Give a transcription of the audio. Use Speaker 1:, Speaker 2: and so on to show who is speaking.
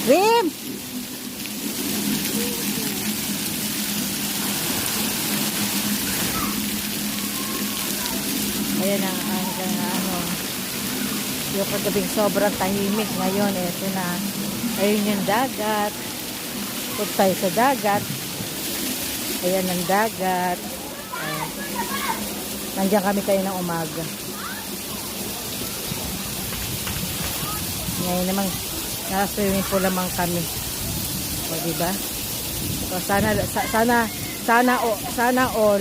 Speaker 1: Rim! Ayan ang yung kagabing sobrang tahimik ngayon. Ito na. Ayun yung dagat. Punta tayo sa dagat. Ayan ang dagat. Ayan. Nandiyan kami tayo ng umaga. Ngayon naman, naka-swimming pool lamang kami. O, diba? So, sana all.